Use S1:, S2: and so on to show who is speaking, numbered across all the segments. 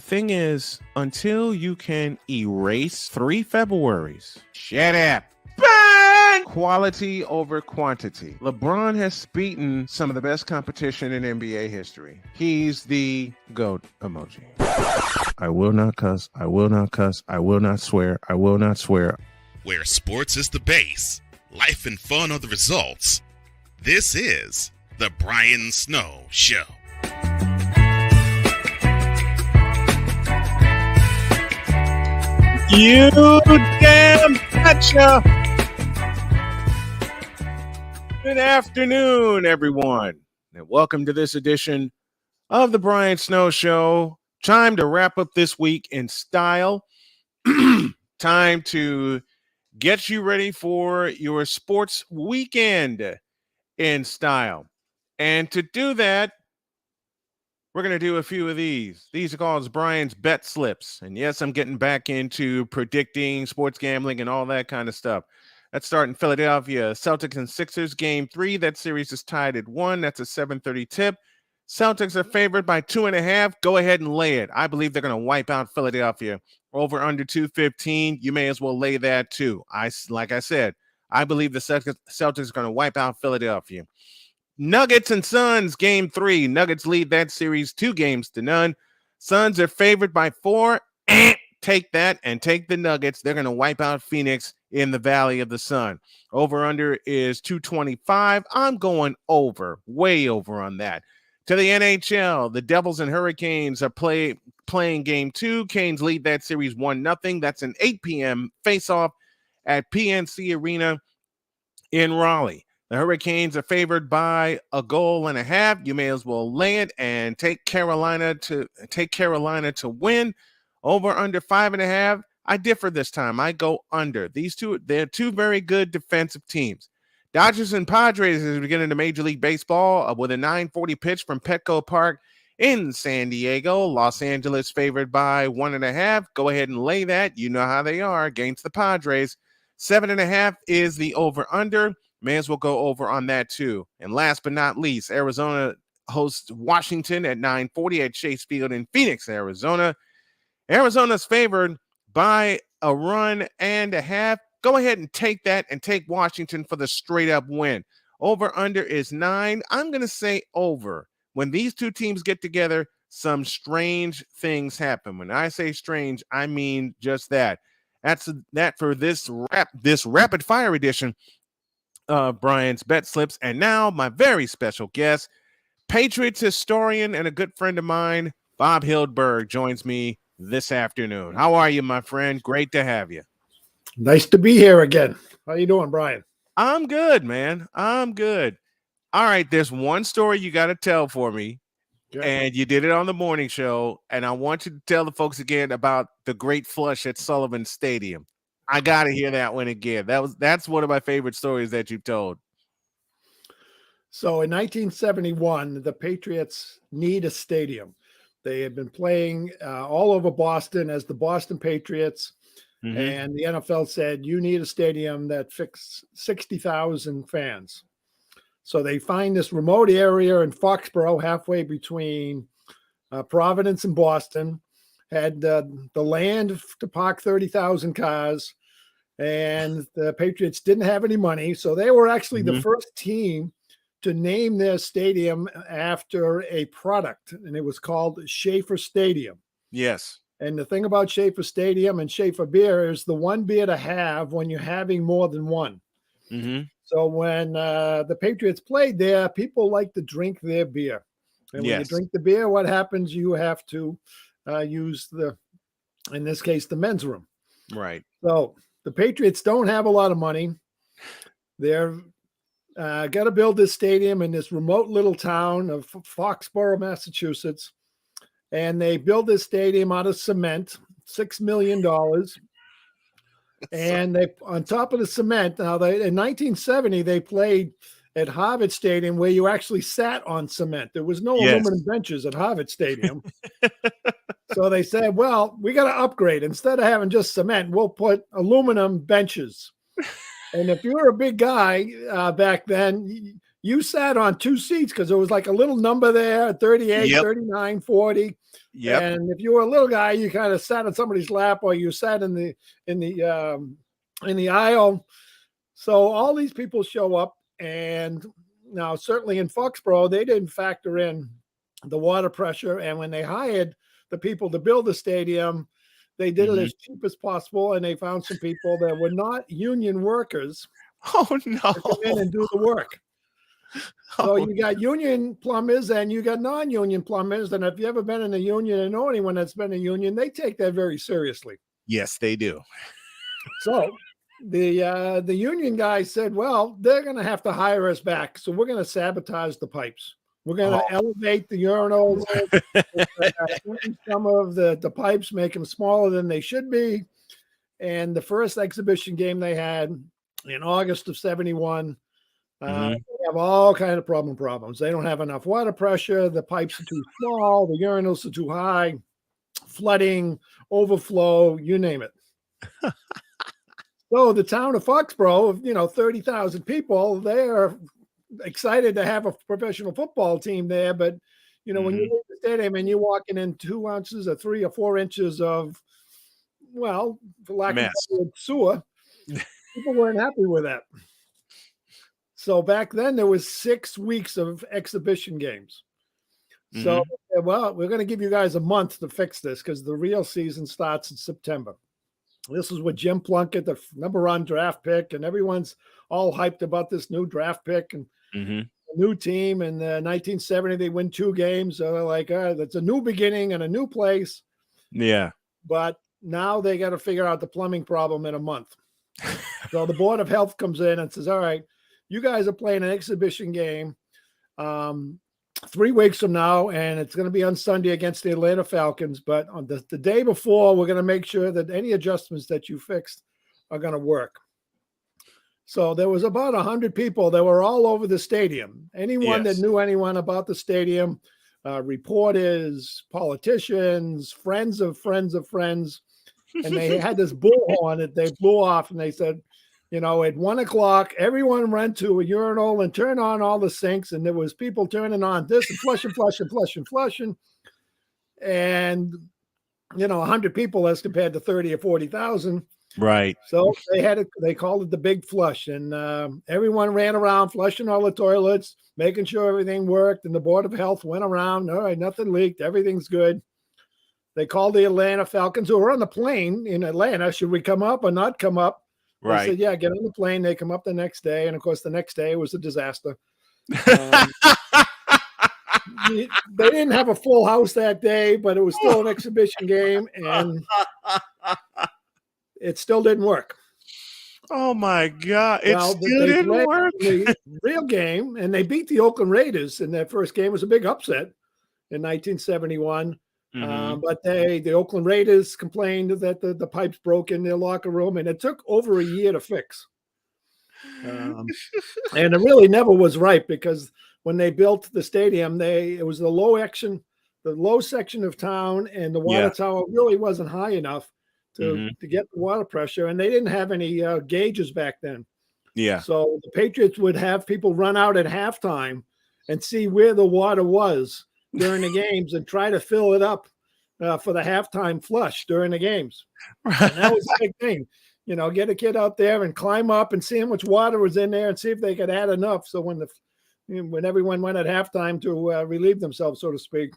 S1: Thing is, until you can erase 3 Februaries, shut up. Bang! Quality over quantity. LeBron has beaten some of the best competition in NBA history. He's the GOAT emoji. I will not cuss. I will not cuss. I will not swear. I will not swear.
S2: Where sports is the base, life and fun are the results. This is the Brian Snow Show.
S1: You damn betcha! Good afternoon, everyone, and welcome to this edition of the Brian Snow Show. Time to wrap up this week in style. Time to get you ready for your sports weekend in style. And to do that, we're going to do a few of these. These are called Brian's Bet Slips. And yes, I'm getting back into predicting sports gambling and all that kind of stuff. Let's start in Philadelphia. Celtics and Sixers, Game 3. That series is tied at 1. That's a 7:30 tip. Celtics are favored by 2.5. Go ahead and lay it. I believe they're going to wipe out Philadelphia. Over under 215. You may as well lay that too. Like I said, I believe the Celtics are going to wipe out Philadelphia. Nuggets and Suns, Game 3. Nuggets lead that series 2-0. Suns are favored by 4. Take that and take the Nuggets. They're going to wipe out Phoenix in the Valley of the Sun. Over under is 225. I'm going over, way over on that. To the NHL, the Devils and Hurricanes are playing Game 2. Canes lead that series 1-0. That's an 8 p.m. face-off at PNC Arena in Raleigh. The Hurricanes are favored by 1.5 goals. You may as well lay it and take Carolina to win. Over under 5.5. I differ this time. I go under. They're two very good defensive teams. Dodgers and Padres is beginning to Major League Baseball with a 9:40 pitch from Petco Park in San Diego. Los Angeles favored by 1.5. Go ahead and lay that. You know how they are against the Padres. 7.5 is the over under. May as well go over on that too. And last but not least, Arizona hosts Washington at 9:40 at Chase Field in Phoenix, Arizona. Arizona's favored by 1.5. Go ahead and take that and take Washington for the straight up win. Over under is 9. I'm going to say over. When these two teams get together, some strange things happen. When I say strange, I mean just that. That's that for this rapid fire edition of Brian's Bet Slips. And now my very special guest, Patriots historian and a good friend of mine, Bob Hyldburg, joins me this afternoon. How are you, my friend? Great to have you.
S3: Nice to be here again. How you doing, Brian?
S1: I'm good, man. I'm good. All right, there's one story you got to tell for me, and you did it on the morning show, and I want you to tell the folks again about the great flush at Sullivan Stadium. I got to hear that one again. That's one of my favorite stories that you told.
S3: So in 1971, the Patriots need a stadium. They had been playing all over Boston as the Boston Patriots, and the NFL said, you need a stadium that fits 60,000 fans. So they find this remote area in Foxborough, halfway between Providence and Boston, had the land to park 30,000 cars, and the Patriots didn't have any money. So they were actually the first team to name their stadium after a product, and it was called Schaefer Stadium.
S1: Yes.
S3: And the thing about Schaefer Stadium and Schaefer beer is the one beer to have when you're having more than one. So when the Patriots played there, people like to drink their beer. And when you drink the beer, what happens? You have to use in this case, the men's room.
S1: Right.
S3: So the Patriots don't have a lot of money. They're got to build this stadium in this remote little town of Foxborough, Massachusetts. And they build this stadium out of cement, $6 million. And they, on top of the cement, now in 1970, they played at Harvard Stadium where you actually sat on cement. There was no aluminum benches at Harvard Stadium. So they said, well, we got to upgrade. Instead of having just cement, we'll put aluminum benches. And if you were a big guy back then, you sat on two seats because there was like a little number there, 38, 39, 40. And if you were a little guy, you kind of sat on somebody's lap, or you sat in the aisle. So all these people show up, and now certainly in Foxborough, they didn't factor in the water pressure. And when they hired the people to build the stadium, they did it as cheap as possible, and they found some people that were not union workers.
S1: Oh no!
S3: To come in and do the work. So you got union plumbers and you got non-union plumbers, and if you ever been in a union and know anyone that's been in a union, they take that very seriously.
S1: Yes, they do.
S3: So the union guy said, "Well, they're going to have to hire us back, so we're going to sabotage the pipes. We're going to elevate the urinals. Some of the pipes, make them smaller than they should be." And the first exhibition game they had in August of 71, they have all kind of problems. They don't have enough water pressure. The pipes are too small. The urinals are too high. Flooding, overflow, you name it. So the town of Foxborough, 30,000 people, they are excited to have a professional football team there. But, when you leave the stadium and you're walking in 2 ounces or 3 or 4 inches of, well, for lack of a word, sewer, people weren't happy with that. So back then there was 6 weeks of exhibition games. So, well, we're going to give you guys a month to fix this because the real season starts in September. This is with Jim Plunkett, the number 1 draft pick, and everyone's all hyped about this new draft pick and a new team. In 1970, they win 2 games. So they're like, that's a new beginning and a new place.
S1: Yeah.
S3: But now they got to figure out the plumbing problem in a month. So the Board of Health comes in and says, all right, you guys are playing an exhibition game 3 weeks from now, and it's going to be on Sunday against the Atlanta Falcons. But on the day before, we're going to make sure that any adjustments that you fixed are going to work. So there was about 100 people that were all over the stadium. Anyone that knew anyone about the stadium, reporters, politicians, friends of friends of friends. And they had this bullhorn that they blew off, and they said, at 1:00, everyone went to a urinal and turned on all the sinks, and there was people turning on this and flushing. And, 100 people as compared to 30 or 40,000.
S1: Right.
S3: So they called it the big flush, and everyone ran around flushing all the toilets, making sure everything worked. And the Board of Health went around. All right, nothing leaked. Everything's good. They called the Atlanta Falcons, who were on the plane in Atlanta. Should we come up or not come up? They said, yeah, get on the plane. They come up the next day. And of course, the next day was a disaster. They didn't have a full house that day, but it was still an exhibition game, and it still didn't work.
S1: Oh my God. It still didn't work.
S3: The real game, and they beat the Oakland Raiders in their first game. It was a big upset in 1971. But the Oakland Raiders complained that the pipes broke in their locker room, and it took over a year to fix. And it really never was right because when they built the stadium, it was the low section of town, and the water
S1: Yeah.
S3: tower really wasn't high enough to get the water pressure, and they didn't have any gauges back then.
S1: Yeah.
S3: So the Patriots would have people run out at halftime and see where the water was during the games and try to fill it up for the halftime flush during the games. And that was a big thing. Get a kid out there and climb up and see how much water was in there and see if they could add enough. So when everyone went at halftime to relieve themselves, so to speak,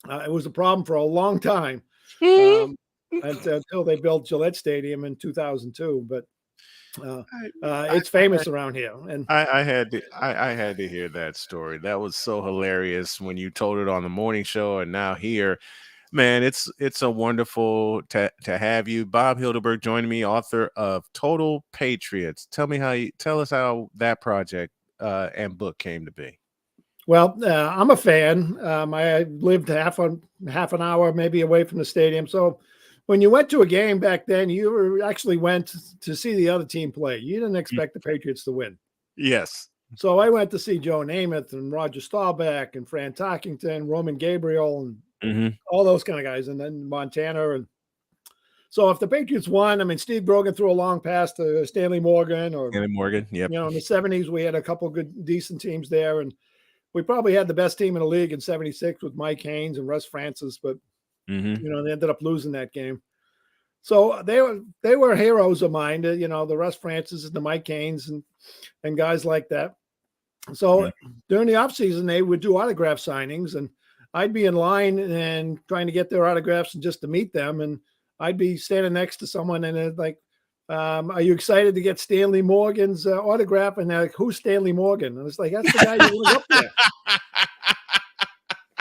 S3: it was a problem for a long time until they built Gillette Stadium in 2002. But it's famous around here. And
S1: I had to hear that story. That was so hilarious when you told it on the morning show, and now here. Man, it's a wonderful to have you. Bob Hyldburg joining me, author of Total Patriots. Tell us how that project and book came to be.
S3: Well, I'm a fan. I lived half an hour maybe away from the stadium. So when you went to a game back then, you actually went to see the other team play. You didn't expect the Patriots to win.
S1: Yes.
S3: So I went to see Joe Namath and Roger Staubach and Fran Tarkington, Roman Gabriel, and all those kind of guys, and then Montana. And so if the Patriots won, I mean, Steve Brogan threw a long pass to Stanley Morgan. Yep.
S1: In
S3: the 70s, we had a couple good, decent teams there. And we probably had the best team in the league in 76 with Mike Haynes and Russ Francis, but, they ended up losing that game. So they were heroes of mine, the Russ Francis and the Mike Haynes and guys like that. So during the offseason, they would do autograph signings, and I'd be in line and trying to get their autographs and just to meet them. And I'd be standing next to someone and it's like, are you excited to get Stanley Morgan's autograph? And they're like, who's Stanley Morgan? And it's like, that's the guy you look up there.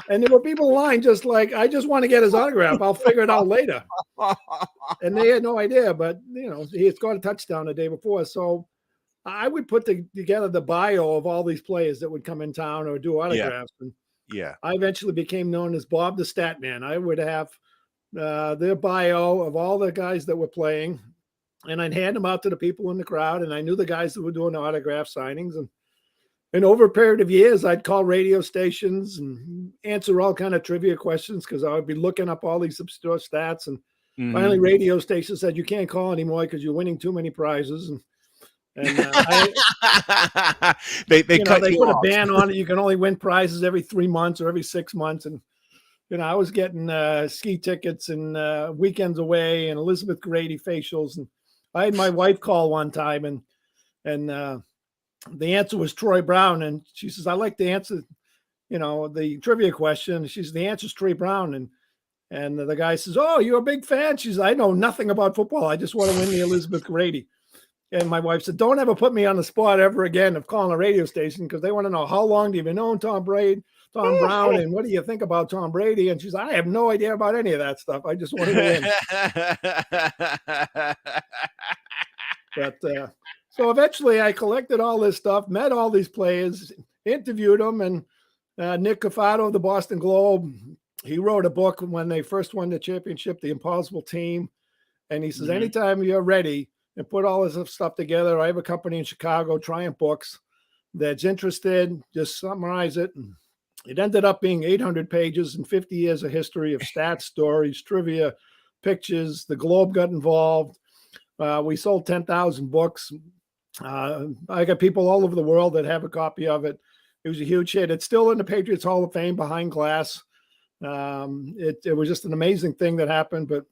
S3: And there were people in line just like, I just want to get his autograph. I'll figure it out later. And they had no idea, but he had scored a touchdown the day before. So I would put together the bio of all these players that would come in town or do autographs.
S1: Yeah.
S3: I eventually became known as Bob the Stat Man. I would have their bio of all the guys that were playing, and I'd hand them out to the people in the crowd. And I knew the guys that were doing the autograph signings. And over a period of years, I'd call radio stations and answer all kind of trivia questions because I would be looking up all these obscure stats. And finally, radio stations said, you can't call anymore because you're winning too many prizes. And
S1: they
S3: put a ban on it. You can only win prizes every 3 months or every 6 months. And, I was getting ski tickets and weekends away and Elizabeth Grady facials. And I had my wife call one time and the answer was Troy Brown. And she says, I like to answer, the trivia question. She says, the answer is Troy Brown. And the guy says, oh, you're a big fan. She says, I know nothing about football. I just want to win the Elizabeth Grady. And my wife said, don't ever put me on the spot ever again of calling a radio station because they want to know how long do you know Tom Brown, and what do you think about Tom Brady? And she's, I have no idea about any of that stuff. I just wanted to win. But so eventually I collected all this stuff, met all these players, interviewed them, and Nick Cafato of the Boston Globe, he wrote a book when they first won the championship, The Impossible Team. And he says, anytime you're ready, and put all this stuff together. I have a company in Chicago, Triumph Books, that's interested. Just summarize it. And it ended up being 800 pages and 50 years of history of stats, stories, trivia, pictures. The Globe got involved. We sold 10,000 books. I got people all over the world that have a copy of it. It was a huge hit. It's still in the Patriots Hall of Fame behind glass. It was just an amazing thing that happened, but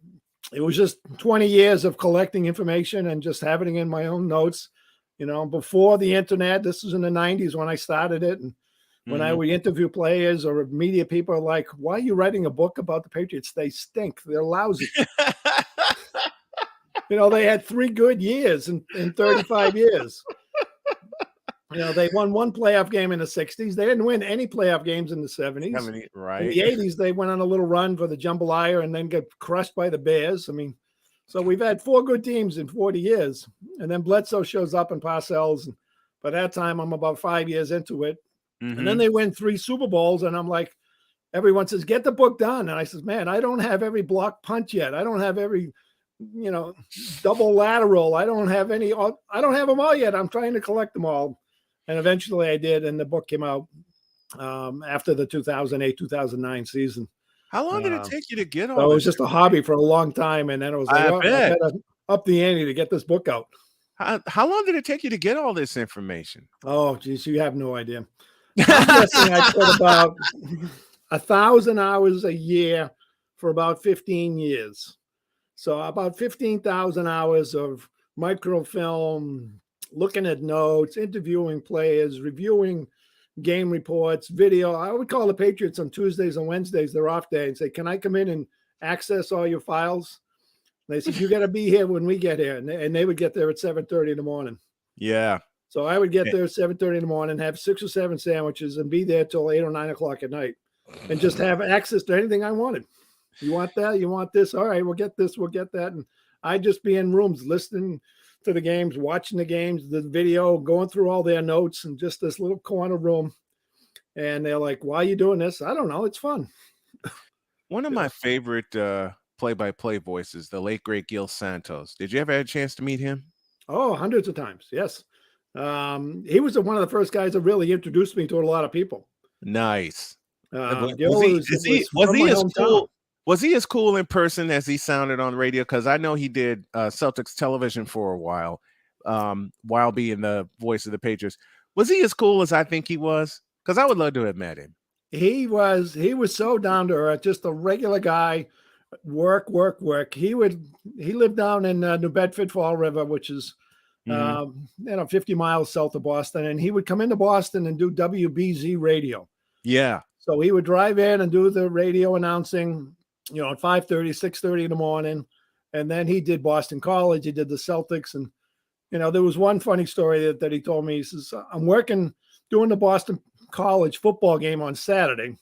S3: it was just 20 years of collecting information and just having it in my own notes, before the internet. This was in the 90s when I started it. And when I would interview players or media people are like, why are you writing a book about the Patriots? They stink. They're lousy. They had 3 good years in 35 years. They won one playoff game in the 60s. They didn't win any playoff games in the 70s.
S1: Right.
S3: In the 80s, they went on a little run for the jambalaya and then got crushed by the Bears. I mean, so we've had 4 good teams in 40 years. And then Bledsoe shows up in Parcells. And by that time, I'm about 5 years into it. And then they win 3 Super Bowls. And I'm like, everyone says, get the book done. And I says, man, I don't have every block punt yet. I don't have every double lateral. I don't have any. I don't have them all yet. I'm trying to collect them all, and eventually I did. And the book came out after the 2008-2009 season.
S1: How long did it take you to get all
S3: So
S1: this?
S3: it was just a hobby for a long time, and then it was like,
S1: I bet.
S3: I better up the ante to get this book out.
S1: How long did it take you to get all this information?
S3: Oh, geez, you have no idea. I'm guessing I put about 1,000 hours a year for about 15 years. So about 15,000 hours of microfilm, looking at notes, interviewing players, reviewing game reports, video. I would call the Patriots on Tuesdays and Wednesdays, their off day, and say, can I come in and access all your files? And they said, you got to be here when we get here. And they would get there at 7:30 in the morning.
S1: Yeah.
S3: So I would get there at 7:30 in the morning, have 6 or 7 sandwiches, and be there till 8 or 9 o'clock at night, and just have access to anything I wanted. You want that? You want this? All right, we'll get this, we'll get that. And I'd just be in rooms listening to the games, watching the games, the video, going through all their notes, and just this little corner room. And they're like, why are you doing this? I don't know. It's fun.
S1: One of my favorite play-by-play voices, the late, great Gil Santos. Did you ever have a chance to meet him?
S3: Oh, hundreds of times. Yes. He was one of the first guys that really introduced me to a lot of people.
S1: Nice. Was he as cool in person as he sounded on the radio? Because I know he did Celtics television for a while being the voice of the Patriots. Was he as cool as I think he was? Because I would love to have met him. He
S3: was so down to earth, just a regular guy. Work. He lived down in New Bedford, Fall River, which is 50 miles south of Boston, and he would come into Boston and do WBZ radio.
S1: Yeah.
S3: So he would drive in and do the radio announcing, at 5:30, 6:30 in the morning. And then he did Boston College. He did the Celtics. And, there was one funny story that he told me. He says, I'm doing the Boston College football game on Saturday.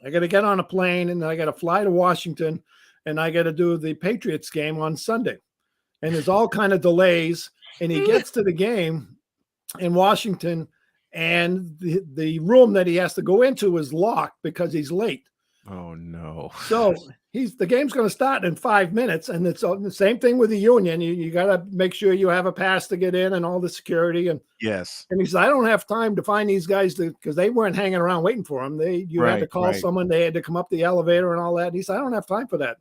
S3: I got to get on a plane and I got to fly to Washington, and I got to do the Patriots game on Sunday. And there's all kind of delays. And he gets to the game in Washington, and the room that he has to go into is locked because he's late.
S1: Oh, no.
S3: So the game's going to start in 5 minutes, and it's the same thing with the union. You got to make sure you have a pass to get in and all the security. And
S1: yes.
S3: And he said, I don't have time to find these guys because they weren't hanging around waiting for him. You had to call someone. They had to come up the elevator and all that. And he said, I don't have time for that.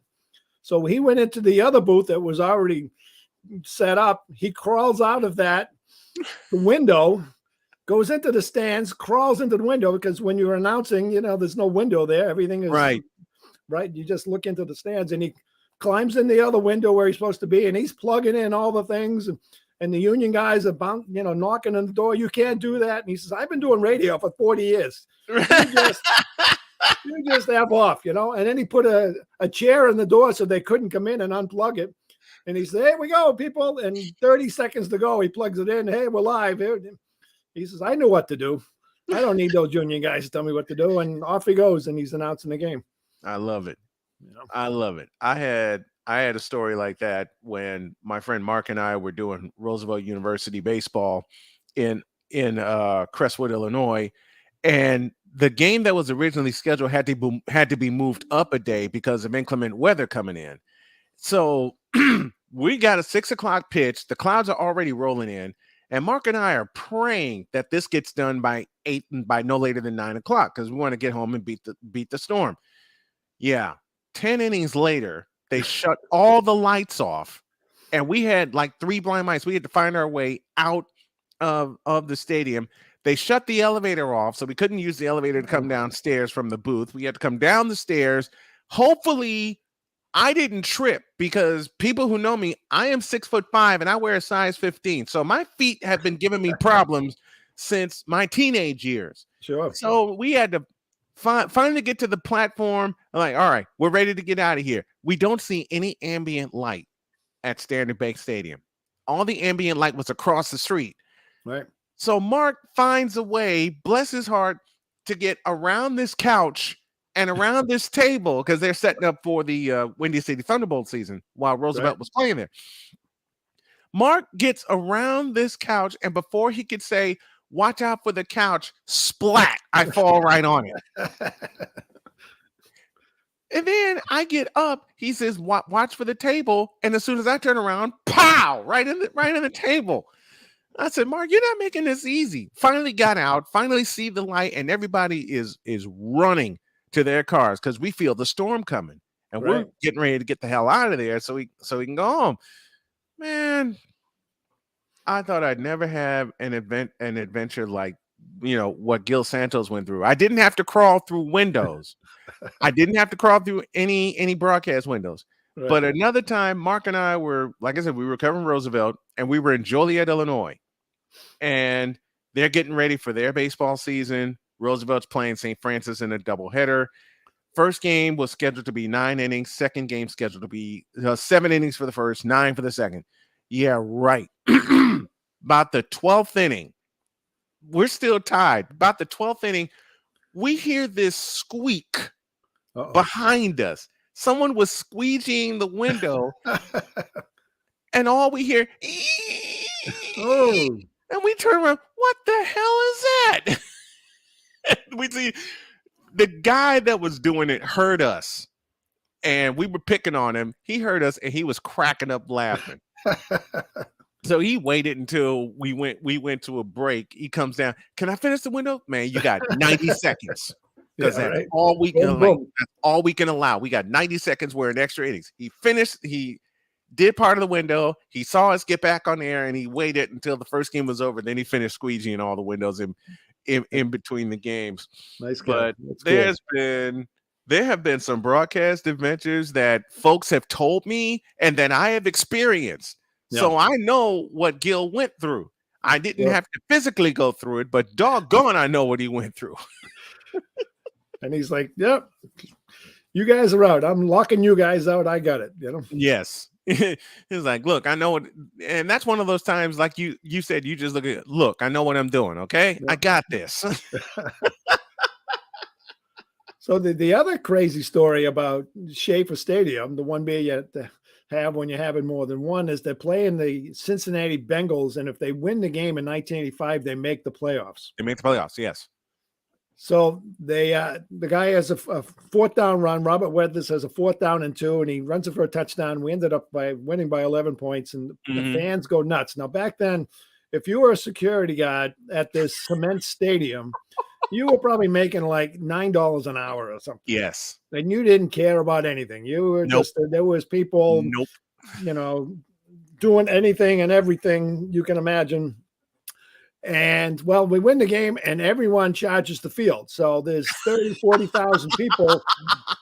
S3: So he went into the other booth that was already set up. He crawls out of the window, goes into the stands, crawls into the window, because when you're announcing, there's no window there. Everything is right. You just look into the stands, and he climbs in the other window where he's supposed to be, and he's plugging in all the things. And the union guys are knocking on the door. You can't do that. And he says, I've been doing radio for 40 years. You just have off, And then he put a chair in the door so they couldn't come in and unplug it. And he said, here we go, people. And 30 seconds to go, he plugs it in. Hey, we're live. He says, I know what to do. I don't need those union guys to tell me what to do. And off he goes, and he's announcing the game.
S1: I love it. I love it. I had a story like that when my friend Mark and I were doing Roosevelt University baseball in Crestwood, Illinois. And the game that was originally scheduled had to be moved up a day because of inclement weather coming in. So we got a 6 o'clock pitch. The clouds are already rolling in, and Mark and I are praying that this gets done by 8 and by no later than 9 o'clock because we want to get home and beat the storm. Yeah, 10 innings later, they shut all the lights off, and we had like 3 blind mice. We had to find our way out of the stadium. They shut the elevator off, so we couldn't use the elevator to come downstairs from the booth. We had to come down the stairs. Hopefully, I didn't trip, because people who know me, I am 6'5" and I wear a size 15. So my feet have been giving me problems since my teenage years.
S3: Sure.
S1: So we had to finally get to the platform. I'm like, all right, we're ready to get out of here. We don't see any ambient light at Standard Bank Stadium. All the ambient light was across the street.
S3: Right.
S1: So Mark finds a way, bless his heart, to get around this couch and around this table, because they're setting up for the Windy City Thunderbolt season while Roosevelt was playing there. Mark gets around this couch, and before he could say, watch out for the couch, splat, I fall right on it. And then I get up. He says, "Watch for the table." And as soon as I turn around, pow! Right in the table. I said, "Mark, you're not making this easy." Finally got out. Finally see the light, and everybody is running to their cars because we feel the storm coming, and we're
S3: Right.
S1: getting ready to get the hell out of there so we can go home. Man, I thought I'd never have an adventure like what Gil Santos went through. I didn't have to crawl through windows. I didn't have to crawl through any broadcast windows.
S3: Right.
S1: But another time, Mark and I were, like I said, we were covering Roosevelt, and we were in Joliet, Illinois, and they're getting ready for their baseball season. Roosevelt's playing St. Francis in a doubleheader. First game was scheduled to be 9 innings. Second game scheduled to be 7 innings for the first, 9 for the second. Yeah, right. About the 12th inning, we're still tied. About the 12th inning, we hear this squeak behind us. Someone was squeegeeing the window, and all we hear,
S3: Oh,
S1: and we turn around. What the hell is that? We see the guy that was doing it heard us, and we were picking on him. He heard us, and he was cracking up laughing. So he waited until we went to a break. He comes down. Can I finish the window? Man, you got 90 seconds. Because that's all we can that's all we can allow. We got 90 seconds. We're in extra innings. He finished, he did part of the window. He saw us get back on the air, and he waited until the first game was over. Then he finished squeegeeing all the windows in between the games.
S3: Nice guy.
S1: But there have been some broadcast adventures that folks have told me and that I have experienced. Yeah. So I know what Gil went through. I didn't have to physically go through it, but doggone, I know what he went through.
S3: And he's like, "Yep, you guys are out. I'm locking you guys out. I got it."
S1: Yes. He's like, "Look, I know it." And that's one of those times, like you said, you just look, I know what I'm doing. Okay. Yep. I got this.
S3: So the other crazy story about Schaefer Stadium, the one beer you have to have when you're having more than one, is they're playing the Cincinnati Bengals. And if they win the game in 1985, they make the playoffs.
S1: They make the playoffs. Yes.
S3: So the guy has a fourth down run. Robert Weathers has a 4th down and 2, and he runs it for a touchdown. We ended up by winning by 11 points, and the fans go nuts. Now, back then, if you were a security guard at this cement stadium, you were probably making like $9 an hour or something.
S1: Yes.
S3: And you didn't care about anything. You were just, there was people, doing anything and everything you can imagine. And well, we win the game and everyone charges the field. So there's 30, 40,000 people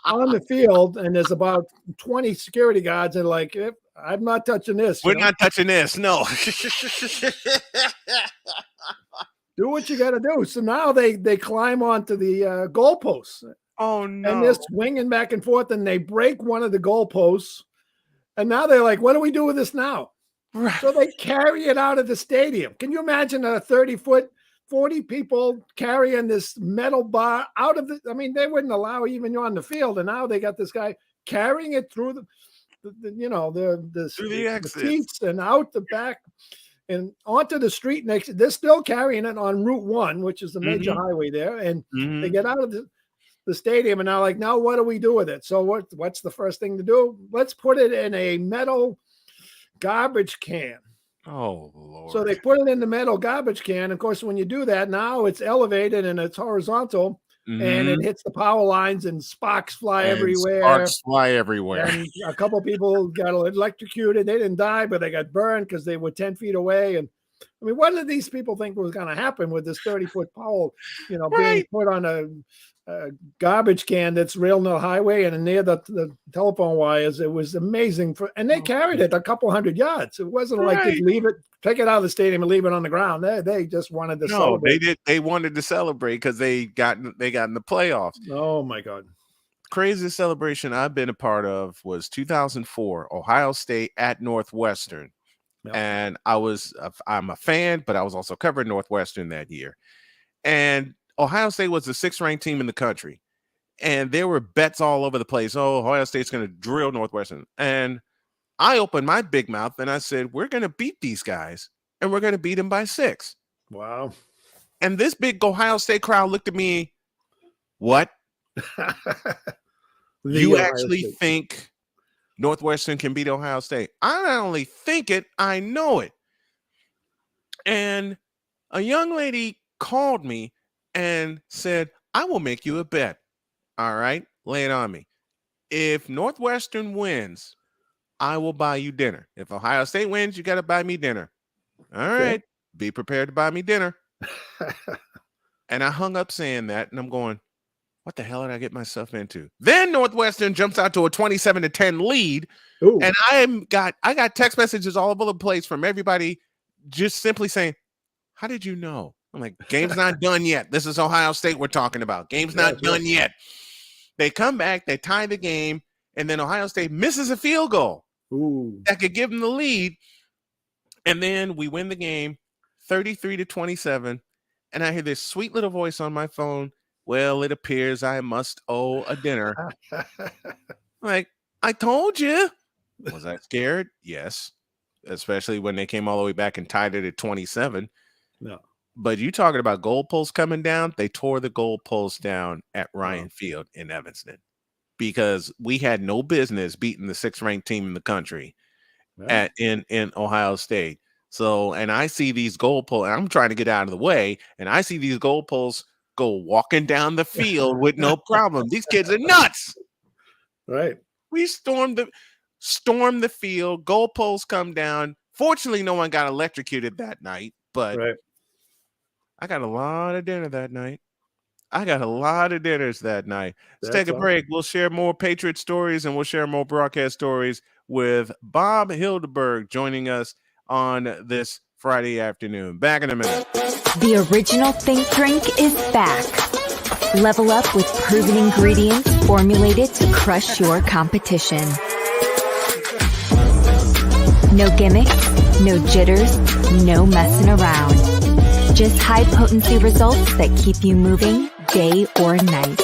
S3: on the field, and there's about 20 security guards. And like, I'm not touching this.
S1: We're not touching this. No.
S3: Do what you got to do. So now they climb onto the goalposts.
S1: Oh, no.
S3: And they're swinging back and forth, and they break one of the goalposts. And now they're like, what do we do with this now? Right. So they carry it out of the stadium. Can you imagine a 30-foot, 40 people carrying this metal bar out of the, I mean, they wouldn't allow even you on the field. And now they got this guy carrying it through the seats and out the back and onto the street next. They're still carrying it on Route 1, which is the major highway there. And they get out of the stadium, and now like, now what do we do with it? So what's the first thing to do? Let's put it in a metal garbage can.
S1: Oh, Lord.
S3: So they put it in the metal garbage can. Of course, when you do that, now it's elevated and it's horizontal, and it hits the power lines, and sparks fly everywhere. And a couple of people got electrocuted. They didn't die, but they got burned because they were 10 feet away. And I mean, what did these people think was going to happen with this 30-foot pole, being put on a garbage can that's real near the highway and near the telephone wires? It was amazing. And they carried it a couple hundred yards. It wasn't like just leave it, take it out of the stadium and leave it on the ground. They just wanted to celebrate.
S1: They wanted to celebrate because they got in the playoffs.
S3: Oh my God.
S1: Craziest celebration I've been a part of was 2004, Ohio State at Northwestern. Yep. And I'm a fan, but I was also covering Northwestern that year. And Ohio State was the 6th ranked team in the country. And there were bets all over the place. Oh, Ohio State's going to drill Northwestern. And I opened my big mouth and I said, we're going to beat these guys, and we're going to beat them by 6.
S3: Wow.
S1: And this big Ohio State crowd looked at me, what? You
S3: Ohio
S1: actually
S3: State.
S1: think Northwestern can beat Ohio State? I not only think it, I know it. And a young lady called me and said, I will make you a bet. All right, lay it on me. If Northwestern wins, I will buy you dinner. If Ohio State wins, you got to buy me dinner. All right, be prepared to buy me dinner. And I hung up saying that, and I'm going, what the hell did I get myself into? Then Northwestern jumps out to a 27-10 lead. Ooh. And I got text messages all over the place from everybody just simply saying, how did you know? I'm like, game's not done yet. This is Ohio State we're talking about. Game's not done yet. They come back, they tie the game, and then Ohio State misses a field goal that could give them the lead. And then we win the game 33-27. And I hear this sweet little voice on my phone. Well, it appears I must owe a dinner. Like, I told you. Was I scared? Yes. Especially when they came all the way back and tied it at 27. No. But you talking about goalposts coming down? They tore the goalposts down at Ryan Field in Evanston because we had no business beating the 6th-ranked team in the country in Ohio State. So, and I see these goalposts, and I'm trying to get out of the way, and I see these goalposts go walking down the field with no problem. These kids are nuts. Right. We stormed the field. Goalposts come down. Fortunately, no one got electrocuted that night, but I got a lot of dinner that night. I got a lot of dinners that night. Let's take a break. We'll share more Patriot stories, and we'll share more broadcast stories with Bob Hyldburg joining us on this Friday afternoon. Back in a minute.
S4: The original Think Drink is back. Level up with proven ingredients formulated to crush your competition. No gimmicks, no jitters, no messing around. Just high-potency results that keep you moving day or night.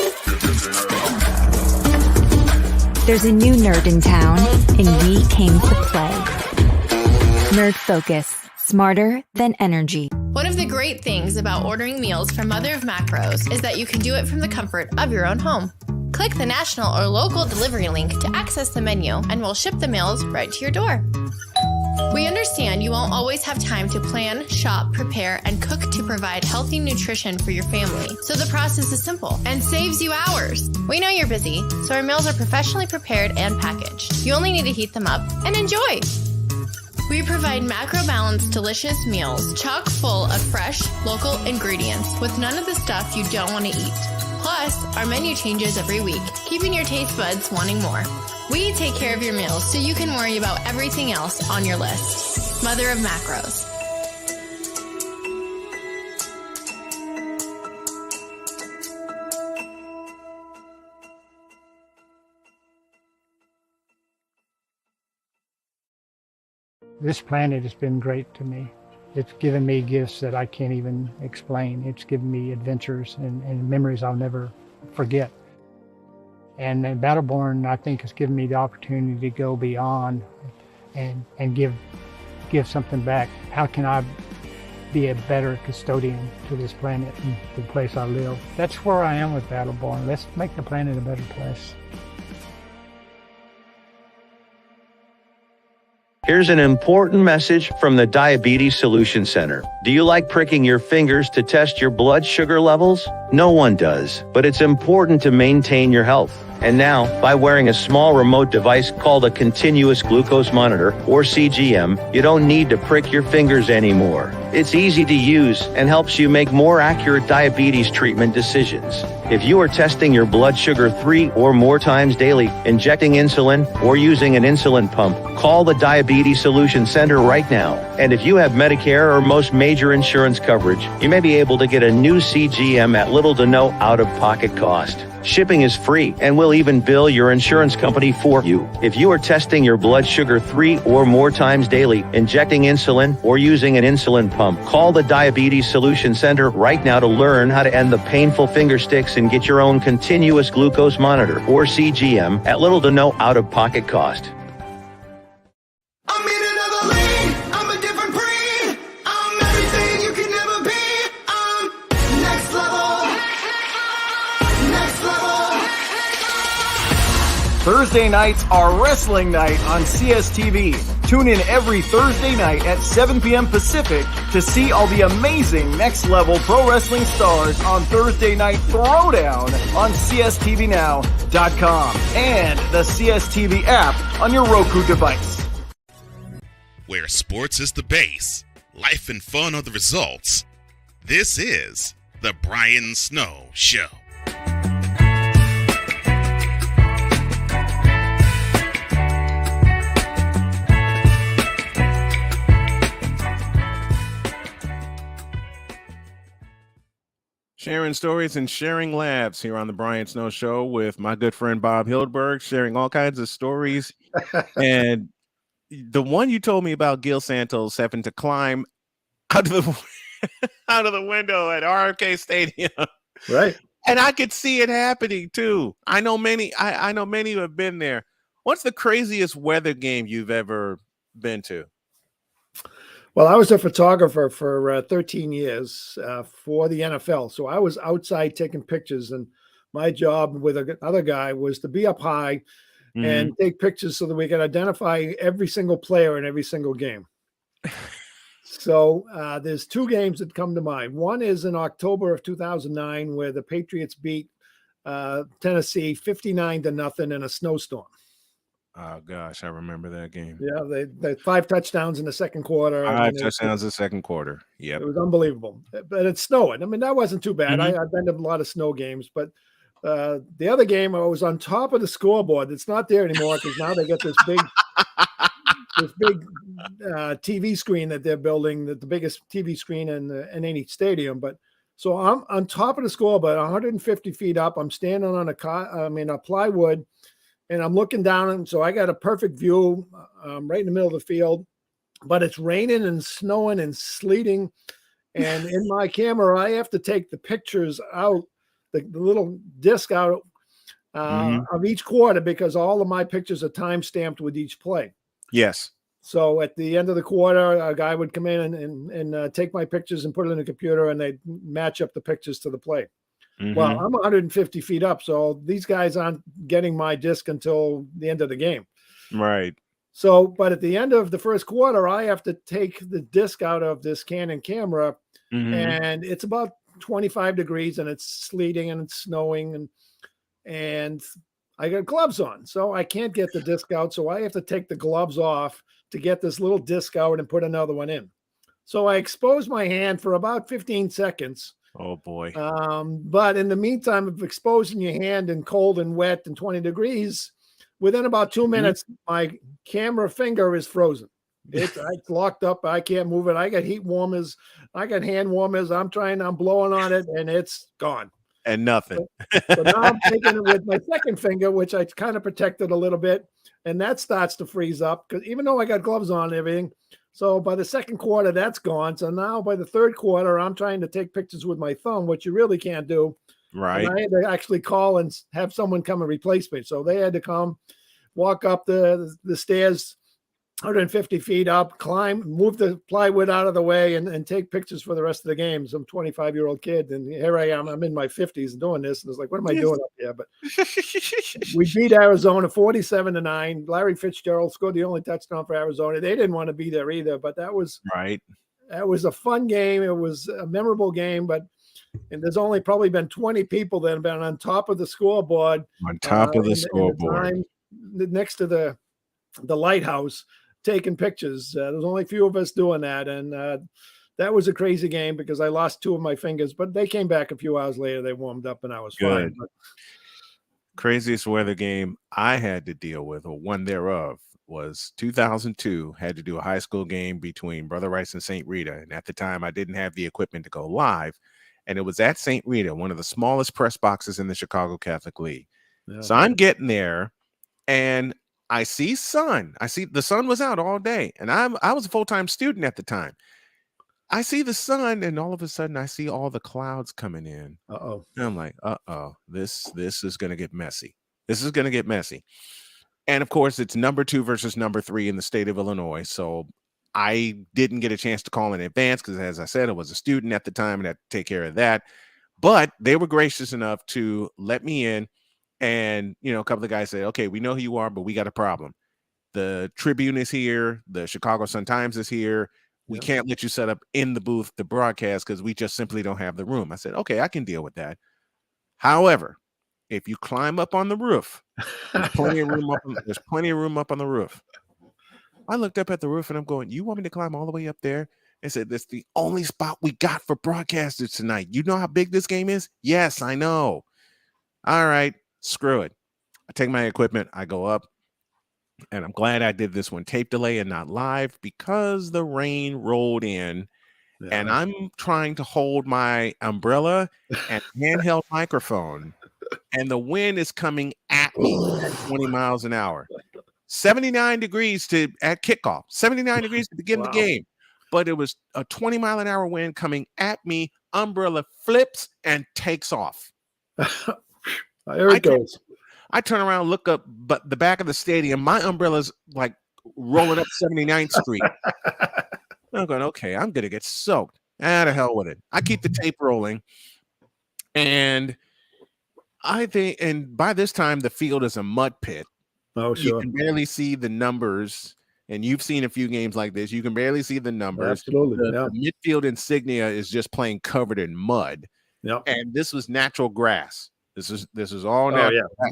S4: There's a new nerd in town, and we came to play. Nerd Focus. Smarter than energy.
S5: One of the great things about ordering meals from Mother of Macros is that you can do it from the comfort of your own home. Click the national or local delivery link to access the menu, and we'll ship the meals right to your door. We understand you won't always have time to plan, shop, prepare, and cook to provide healthy nutrition for your family, so the process is simple and saves you hours. We know you're busy, so our meals are professionally prepared and packaged. You only need to heat them up and enjoy. We provide macro-balanced, delicious meals, chock full of fresh, local ingredients with none of the stuff you don't want to eat. Plus, our menu changes every week, keeping your taste buds wanting more. We take care of your meals so you can worry about everything else on your list. Mother of Macros.
S6: This planet has been great to me. It's given me gifts that I can't even explain. It's given me adventures and memories I'll never forget. And Battleborn, I think, has given me the opportunity to go beyond and give something back. How can I be a better custodian to this planet and the place I live? That's where I am with Battleborn. Let's make the planet a better place.
S7: Here's an important message from the Diabetes Solution Center. Do you like pricking your fingers to test your blood sugar levels? No one does, but it's important to maintain your health. And now, by wearing a small remote device called a continuous glucose monitor, or CGM, you don't need to prick your fingers anymore. It's easy to use and helps you make more accurate diabetes treatment decisions. If you are testing your blood sugar 3 or more times daily, injecting insulin, or using an insulin pump, call the Diabetes Solution Center right now. And if you have Medicare or most major insurance coverage, you may be able to get a new CGM at little to no out-of-pocket cost. Shipping is free, and we'll even bill your insurance company for you. If you are testing your blood sugar 3 or more times daily, injecting insulin, or using an insulin pump, call the Diabetes Solution Center right now to learn how to end the painful finger sticks and get your own continuous glucose monitor, or CGM, at little to no out-of-pocket cost.
S8: I'm in another lane, I'm a different breed. I'm everything you can never be. I'm next level. Next level.
S9: Thursday nights are wrestling night on CSTV. Tune in every Thursday night at 7 p.m. Pacific to see all the amazing Next Level Pro Wrestling stars on Thursday Night Throwdown on CSTVNow.com and the CSTV app on your Roku device.
S2: Where sports is the base, life and fun are the results. This is The Brian Snow Show.
S1: Sharing stories and sharing laughs here on the Brian Snow Show with my good friend Bob Hyldburg, sharing all kinds of stories. And the one you told me about Gil Santos having to climb out of the out of the window at RFK Stadium,
S3: Right.
S1: and I could see it happening too. I know many. I know many who have been there. What's the craziest weather game you've ever been to?
S3: Well, I was a photographer for 13 years for the NFL. So I was outside taking pictures, and my job with another guy was to be up high and take pictures so that we could identify every single player in every single game. So there's two games that come to mind. One is in October of 2009 where the Patriots beat Tennessee 59-0 in a snowstorm.
S1: Oh gosh, I remember that game.
S3: Yeah, they 5 touchdowns in the second quarter.
S1: 5 touchdowns in the second quarter. Yep.
S3: It was unbelievable. But it's snowing. I mean, that wasn't too bad. I've been to a lot of snow games, but the other game, I was on top of the scoreboard. It's not there anymore because now they get this big TV screen that they're building, the biggest TV screen in any stadium. But so I'm on top of the scoreboard, 150 feet up. I'm standing on a plywood, and I'm looking down, and so I got a perfect view right in the middle of the field. But it's raining and snowing and sleeting, and in my camera, I have to take the pictures out, the little disc out of each quarter because all of my pictures are time stamped with each play.
S1: Yes.
S3: So at the end of the quarter, a guy would come in and take my pictures and put it in the computer, and they'd match up the pictures to the play. Well, I'm 150 feet up, so these guys aren't getting my disc until the end of the game.
S1: Right.
S3: So, but at the end of the first quarter, I have to take the disc out of this Canon camera, and it's about 25 degrees, and it's sleeting and it's snowing, and I got gloves on, so I can't get the disc out. So I have to take the gloves off to get this little disc out and put another one in. So I expose my hand for about 15 seconds.
S1: Oh boy.
S3: But in the meantime of exposing your hand in cold and wet and 20 degrees, within about 2 minutes, my camera finger is frozen. It's locked up. I can't move it. I got heat warmers. I got hand warmers. I'm blowing on it, and it's gone.
S1: And nothing.
S3: So now I'm taking it with my second finger, which I kind of protected a little bit, and that starts to freeze up because even though I got gloves on and everything. So by the second quarter, that's gone. So now by the third quarter, I'm trying to take pictures with my thumb, which you really can't do.
S1: Right.
S3: And I had to actually call and have someone come and replace me. So they had to come, walk up the stairs 150 feet up, climb, move the plywood out of the way, and take pictures for the rest of the game. Some 25-year-old kid, and here I am. I'm in my 50s doing this, and it's like, what am I doing up here? But we beat Arizona 47-9. Larry Fitzgerald scored the only touchdown for Arizona. They didn't want to be there either, but that was
S1: right.
S3: That was a fun game. It was a memorable game, and there's only probably been 20 people that have been on top of the scoreboard.
S1: On top of the scoreboard,
S3: next to the lighthouse, taking pictures. There's only a few of us doing that, and that was a crazy game because I lost 2 of my fingers, but they came back a few hours later. They warmed up, and I was fine. But
S1: craziest weather game I had to deal with, or one thereof, was 2002. Had to do a high school game between Brother Rice and St. Rita, and at the time I didn't have the equipment to go live, and it was at St. Rita, one of the smallest press boxes in the Chicago Catholic League. Yeah. So I'm getting there, and I see sun. I see the sun was out all day, and I was a full-time student at the time. I see the sun, and all of a sudden I see all the clouds coming in.
S3: Uh-oh.
S1: And I'm like, this is going to get messy. This is going to get messy. And of course, it's number 2 versus number 3 in the state of Illinois. So I didn't get a chance to call in advance because, as I said, I was a student at the time and I had to take care of that. But they were gracious enough to let me in. And, a couple of guys said, okay, we know who you are, but we got a problem. The Tribune is here. The Chicago Sun-Times is here. We can't let you set up in the booth to broadcast because we just simply don't have the room. I said, okay, I can deal with that. However, if you climb up on the roof, there's plenty of room up on the roof. I looked up at the roof and I'm going, you want me to climb all the way up there? And said, that's the only spot we got for broadcasters tonight. You know how big this game is? Yes, I know. All right, screw it. I take my equipment, I go up, and I'm glad I did this one tape delay and not live because the rain rolled in. And I'm trying to hold my umbrella and handheld microphone, and the wind is coming at me at 20 miles an hour. 79 degrees at kickoff, 79 degrees to begin the game. But it was a 20-mile-an-hour wind coming at me. Umbrella flips and takes off.
S3: There it goes.
S1: I turn around, look up, but the back of the stadium, my umbrella's like rolling up 79th Street. I'm going, okay, I'm going to get soaked. To hell with it. I keep the tape rolling. And by this time, the field is a mud pit.
S3: Oh, sure.
S1: You can barely see the numbers. And you've seen a few games like this. You can barely see the numbers.
S3: Absolutely.
S1: The midfield insignia is just plain covered in mud.
S3: Yep.
S1: And this was natural grass. This is all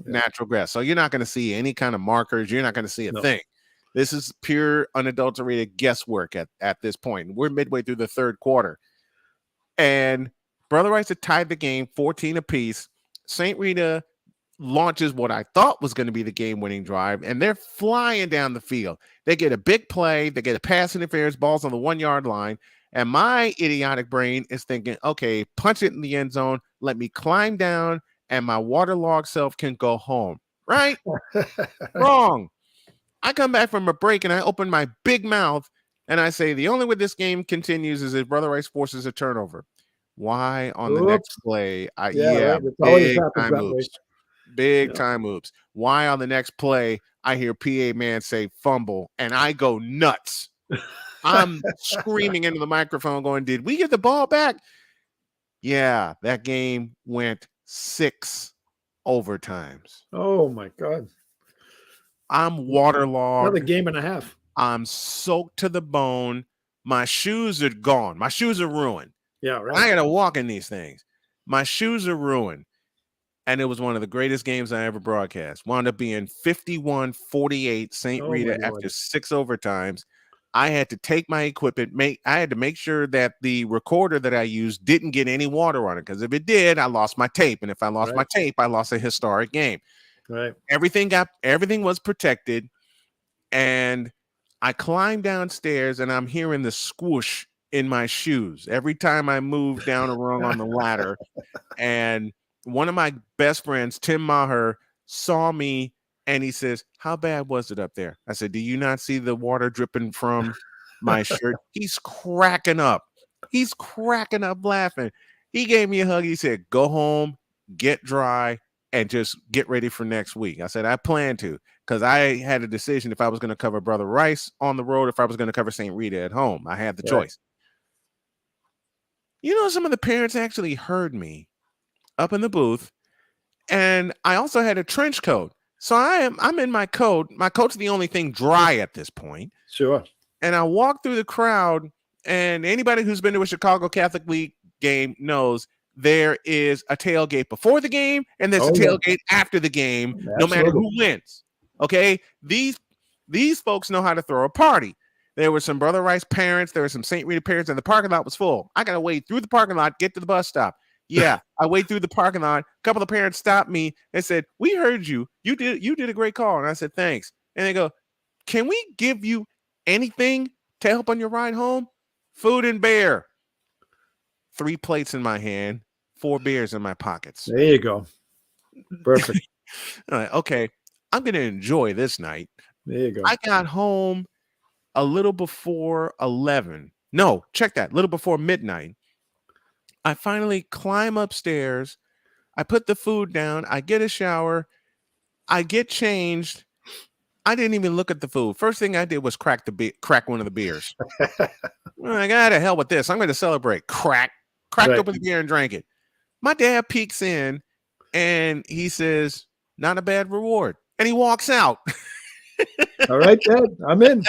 S1: natural grass. So you're not going to see any kind of markers. You're not going to see a thing. This is pure unadulterated guesswork at this point. We're midway through the third quarter. And Brother Rice had tied the game 14 apiece. St. Rita launches what I thought was going to be the game-winning drive, and they're flying down the field. They get a big play. They get a pass interference, balls on the 1-yard line. And my idiotic brain is thinking, okay, punch it in the end zone. Let me climb down, and my waterlogged self can go home. Right? Wrong. I come back from a break, and I open my big mouth, and I say, the only way this game continues is if Brother Rice forces a turnover. Why on the next play? Big time moves. Why on the next play, I hear PA man say fumble, and I go nuts. I'm screaming into the microphone going, did we get the ball back? Yeah, that game went 6 overtimes.
S3: Oh, my God.
S1: I'm waterlogged.
S3: Another game and a half.
S1: I'm soaked to the bone. My shoes are gone. My shoes are ruined.
S3: Yeah, right.
S1: I got to walk in these things. My shoes are ruined. And it was one of the greatest games I ever broadcast. Wound up being 51-48 St. Rita after 6 overtimes. I had to take my equipment. I had to make sure that the recorder that I used didn't get any water on it. Because if it did, I lost my tape. And if I lost my tape, I lost a historic game.
S3: Right.
S1: Everything was protected. And I climbed downstairs and I'm hearing the swoosh in my shoes every time I move down a rung on the ladder. And one of my best friends, Tim Maher, saw me and he says, how bad was it up there? I said, do you not see the water dripping from my shirt? He's cracking up. He's cracking up laughing. He gave me a hug. He said, go home, get dry, and just get ready for next week. I said, I plan to, because I had a decision if I was going to cover Brother Rice on the road, if I was going to cover St. Rita at home. I had the choice. You know, some of the parents actually heard me up in the booth, and I also had a trench coat. So I'm in my coat. My coat's the only thing dry at this point.
S3: Sure.
S1: And I walk through the crowd, and anybody who's been to a Chicago Catholic League game knows there is a tailgate before the game, and there's a tailgate after the game, no matter who wins. Okay? These folks know how to throw a party. There were some Brother Rice parents. There were some St. Rita parents, and the parking lot was full. I got to wade through the parking lot, get to the bus stop. Yeah, I wade through the parking lot. A couple of parents stopped me and said, we heard you. You did a great call. And I said, thanks. And they go, can we give you anything to help on your ride home? Food and beer. 3 plates in my hand, 4 beers in my pockets.
S3: There you go. Perfect.
S1: Okay, I'm going to enjoy this night.
S3: There you go.
S1: I got home a little before 11. No, check that. A little before midnight. I finally climb upstairs. I put the food down. I get a shower. I get changed. I didn't even look at the food. First thing I did was crack one of the beers. I got to hell with this. I'm going to celebrate. Cracked open the beer and drank it. My dad peeks in and he says, Not a bad reward. And he walks out.
S3: All right, Dad, I'm in.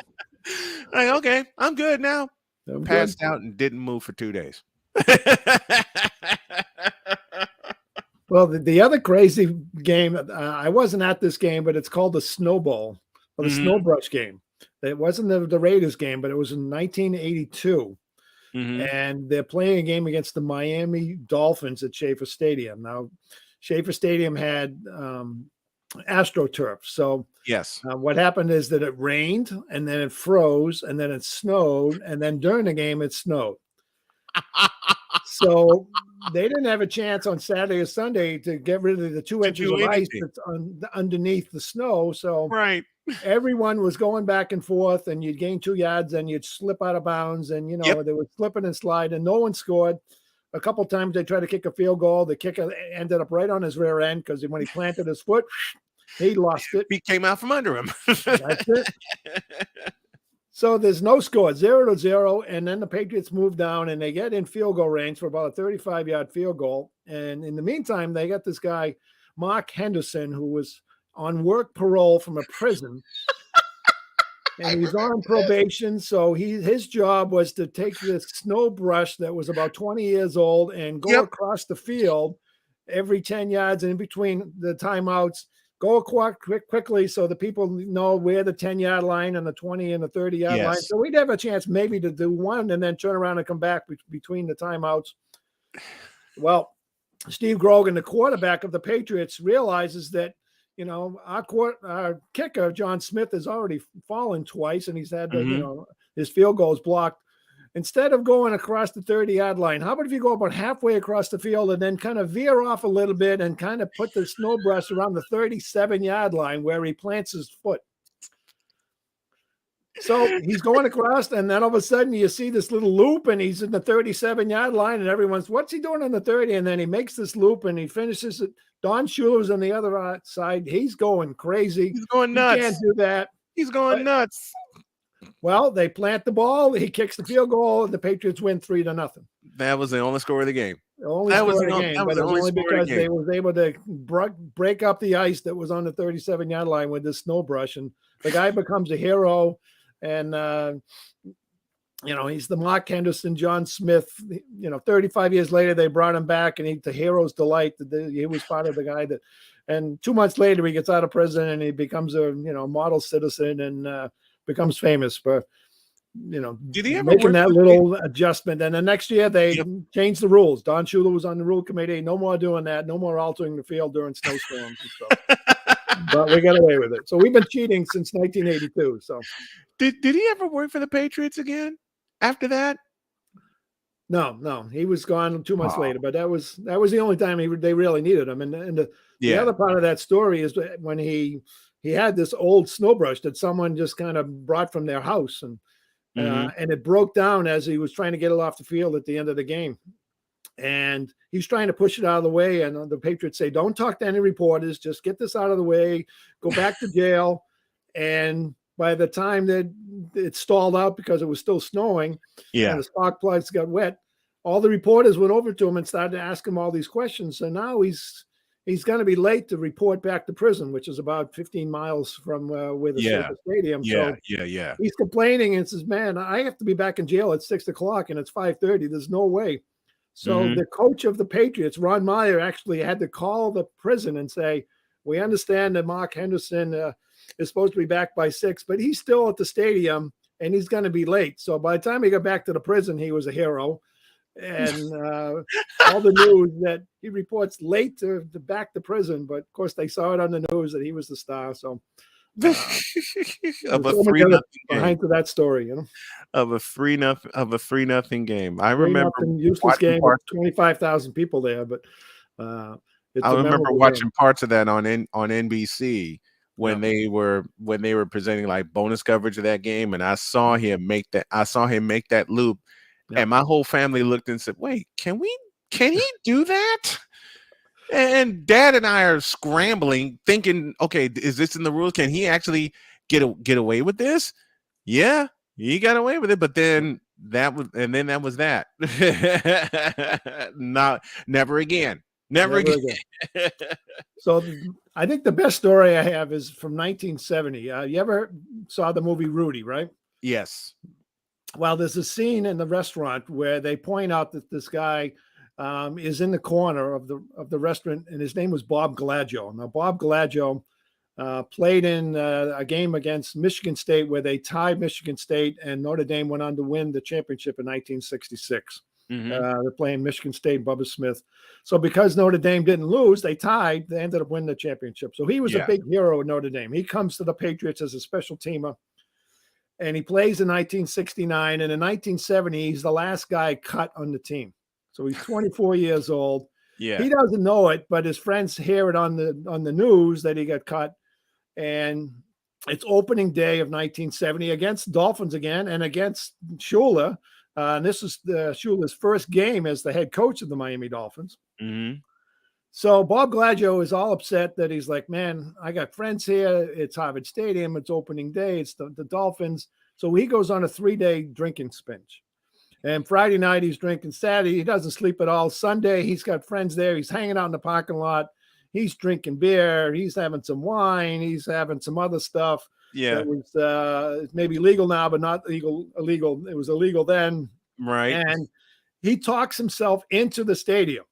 S1: Like, okay, I'm good now.
S3: I'm
S1: Passed
S3: good.
S1: out and didn't move for 2 days.
S3: Well, the other crazy game, I wasn't at this game, but it's called the Snowball or the Snow Brush game. It wasn't the Raiders game, but it was in 1982. And they're playing a game against the Miami Dolphins at Schaefer Stadium. Now, Schaefer Stadium had AstroTurf. So
S1: Yes.
S3: what happened is that it rained and then it froze and then it snowed. And then during the game, it snowed. So they didn't have a chance on Saturday or Sunday to get rid of the 2 inches of ice that's underneath the snow. So
S1: Right.
S3: everyone was going back and forth, and you'd gain 2 yards and you'd slip out of bounds, and they were slipping and slide, and no one scored. A couple times they tried to kick a field goal. The kicker ended up right on his rear end because when he planted his foot, he lost it.
S1: He came out from under him.
S3: That's it. So there's no score, 0-0, and then the Patriots move down and they get in field goal range for about a 35-yard field goal. And in the meantime, they got this guy, Mark Henderson, who was on work parole from a prison. And he's on probation. So his job was to take this snow brush that was about 20 years old and go across the field every 10 yards, and in between the timeouts, go quickly so the people know where the 10-yard line and the 20 and the 30-yard line. So we'd have a chance maybe to do one and then turn around and come back between the timeouts. Well, Steve Grogan, the quarterback of the Patriots, realizes that, our kicker, John Smith, has already fallen twice, and he's had his field goals blocked. Instead of going across the 30-yard line, how about if you go about halfway across the field and then kind of veer off a little bit and kind of put the snow brush around the 37-yard line where he plants his foot? So he's going across, and then all of a sudden you see this little loop, and he's in the 37-yard line, and everyone's, what's he doing on the 30? And then he makes this loop, and he finishes it. Don Schuler's on the other side. He's going crazy.
S1: He's going nuts.
S3: He can't do that.
S1: He's going nuts.
S3: Well, they plant the ball. He kicks the field goal, and the Patriots win 3-0.
S1: That was the only score of the game.
S3: That was only because they was able to break up the ice that was on the 37-yard line with this snow brush, and the guy becomes a hero. And he's the Mark Henderson, John Smith. 35 years later, they brought him back, and he's the hero's delight. He was part of the guy that. And 2 months later, he gets out of prison and he becomes a model citizen and becomes famous for
S1: did he ever
S3: making that little adjustment. And the next year they changed the rules. Don Shula was on the rule committee. No more doing that. No more altering the field during snowstorms and stuff. But we got away with it. So we've been cheating since 1982. So
S1: did he ever work for the Patriots again after that?
S3: No, he was gone 2 months later. But that was the only time they really needed him. And the other part of that story is when he had this old snow brush that someone just kind of brought from their house, and it broke down as he was trying to get it off the field at the end of the game. And he's trying to push it out of the way. And the Patriots say, don't talk to any reporters. Just get this out of the way. Go back to jail. And by the time that it stalled out because it was still snowing and the spark plugs got wet, all the reporters went over to him and started to ask him all these questions. So now he's going to be late to report back to prison, which is about 15 miles from where the stadium. He's complaining and says, man, I have to be back in jail at 6:00 and it's 5:30. There's no way. So the coach of the Patriots, Ron Meyer, actually had to call the prison and say, we understand that Mark Henderson is supposed to be back by 6, but he's still at the stadium and he's going to be late. So by the time he got back to the prison, he was a hero. And all the news that he reports late to back to prison, but of course they saw it on the news that he was the star. So
S1: of a 3-0
S3: behind to that story,
S1: of a 3-0 game. I remember
S3: useless game with 25,000 people there, but
S1: I remember watching parts of that on NBC when they were presenting like bonus coverage of that game, and I saw him make that loop. And my whole family looked and said, wait, can he do that? And Dad and I are scrambling, thinking, okay, is this in the rules? Can he actually get away with this? Yeah, he got away with it. But then that was that. Never again. Never again.
S3: So I think the best story I have is from 1970. You ever saw the movie Rudy, right?
S1: Yes.
S3: Well, there's a scene in the restaurant where they point out that this guy is in the corner of the restaurant, and his name was Bob Gladio. Now, Bob Gladio played in a game against Michigan State where they tied Michigan State, and Notre Dame went on to win the championship in 1966. They're playing Michigan State, Bubba Smith. So because Notre Dame didn't lose, they tied. They ended up winning the championship. So he was a big hero of Notre Dame. He comes to the Patriots as a special teamer, and he plays in 1969. And in 1970, he's the last guy cut on the team. So he's 24 years old.
S1: Yeah.
S3: He doesn't know it, but his friends hear it on the news that he got cut. And it's opening day of 1970 against Dolphins again and against Shula. And this is Shula's first game as the head coach of the Miami Dolphins. So Bob Gladio is all upset that he's like, man, I got friends here. It's Harvard Stadium. It's opening day. It's the Dolphins. So he goes on a 3-day drinking binge. And Friday night he's drinking. Saturday he doesn't sleep at all. Sunday he's got friends there. He's hanging out in the parking lot. He's drinking beer. He's having some wine. He's having some other stuff.
S1: Yeah.
S3: It was maybe legal now, but not illegal. It was illegal then.
S1: Right.
S3: And he talks himself into the stadium.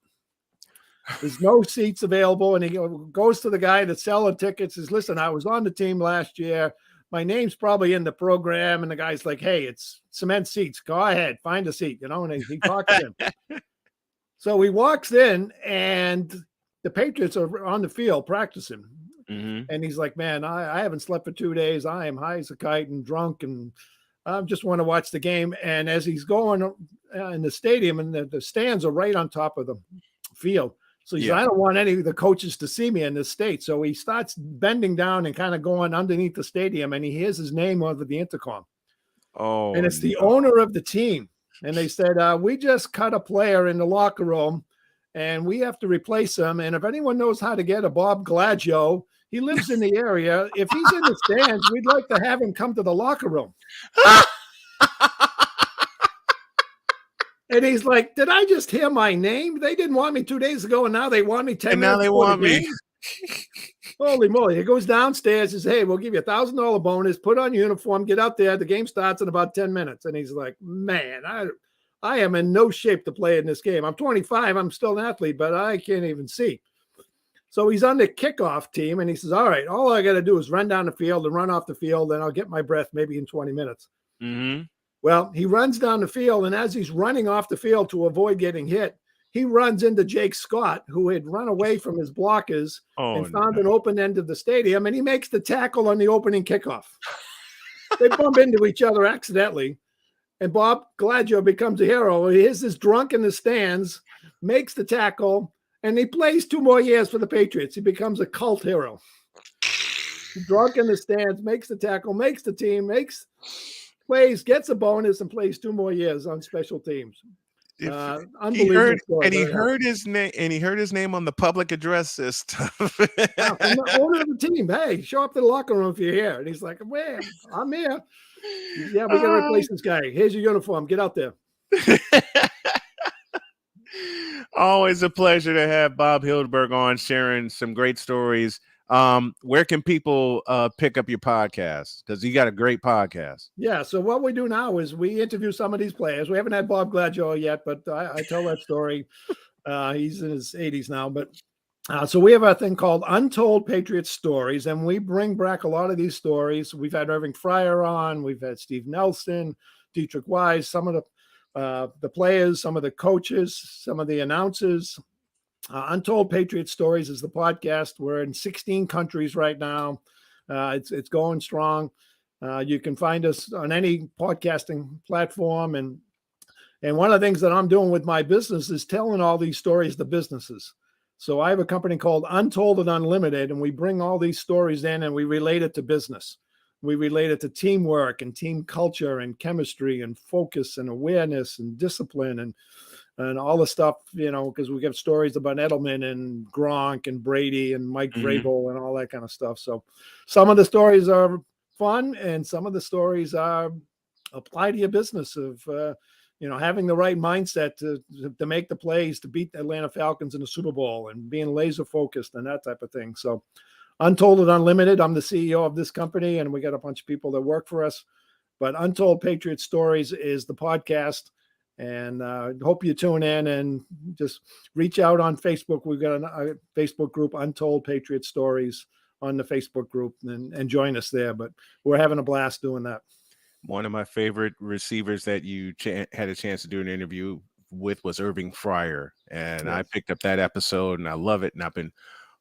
S3: There's no seats available. And he goes to the guy that's selling tickets. Says, listen, I was on the team last year. My name's probably in the program. And the guy's like, hey, it's cement seats. Go ahead, find a seat, and he talks to him. So he walks in, and the Patriots are on the field practicing. And he's like, man, I haven't slept for 2 days. I am high as a kite and drunk, and I just want to watch the game. And as he's going in the stadium, and the stands are right on top of the field. So he said, I don't want any of the coaches to see me in this state. So he starts bending down and kind of going underneath the stadium, and he hears his name over the intercom.
S1: Oh,
S3: and it's the owner of the team. And they said, we just cut a player in the locker room, and we have to replace him. And if anyone knows how to get a Bob Gladio, he lives in the area. If he's in the stands, we'd like to have him come to the locker room. And he's like, did I just hear my name? They didn't want me 2 days ago, and now they want me 10 minutes.
S1: And now they want me.
S3: Holy moly. He goes downstairs and says, hey, we'll give you $1,000 bonus. Put on your uniform. Get out there. The game starts in about 10 minutes. And he's like, man, I am in no shape to play in this game. I'm 25. I'm still an athlete, but I can't even see. So he's on the kickoff team, and he says, all right, all I got to do is run down the field and run off the field, and I'll get my breath maybe in 20 minutes. Well, he runs down the field, and as he's running off the field to avoid getting hit, he runs into Jake Scott, who had run away from his blockers and found an open end of the stadium, and he makes the tackle on the opening kickoff. They bump into each other accidentally, and Bob Gladio becomes a hero. He is this drunk in the stands, makes the tackle, and he plays 2 more years for the Patriots. He becomes a cult hero. Drunk in the stands, makes the tackle, makes the team, plays, gets a bonus, and plays 2 more years on special teams. Unbelievable.
S1: He heard his name on the public address system.
S3: From the owner of the team, hey, show up to the locker room if you're here. And he's like, man, I'm here. Yeah, we got to replace this guy. Here's your uniform. Get out there.
S1: Always a pleasure to have Bob Hyldburg on, sharing some great stories. Where can people pick up your podcast? Because you got a great podcast.
S3: Yeah. So what we do now is we interview some of these players. We haven't had Bob Gladio yet, but I tell that story. He's in his 80s now, but so we have a thing called Untold Patriots Stories, and we bring back a lot of these stories. We've had Irving Fryer on. We've had Steve Nelson, Dietrich Wise, some of the players, some of the coaches, some of the announcers. Untold Patriot Stories is the podcast. We're in 16 countries right now. It's going strong. You can find us on any podcasting platform. And one of the things that I'm doing with my business is telling all these stories to businesses. So I have a company called Untold and Unlimited, and we bring all these stories in and we relate it to business. We relate it to teamwork and team culture and chemistry and focus and awareness and discipline and all the stuff, because we get stories about Edelman and Gronk and Brady and Mike Vrabel and all that kind of stuff. So some of the stories are fun, and some of the stories are apply to your business of, having the right mindset to make the plays to beat the Atlanta Falcons in the Super Bowl and being laser focused and that type of thing. So Untold and Unlimited, I'm the CEO of this company, and we got a bunch of people that work for us. But Untold Patriot Stories is the podcast. And hope you tune in and just reach out on Facebook. We've got a Facebook group, Untold Patriot Stories, on the Facebook group, and join us there. But we're having a blast doing that.
S1: One of my favorite receivers that you had a chance to do an interview with was Irving Fryer. And
S3: Yes.
S1: I picked up that episode and I love it. And I've been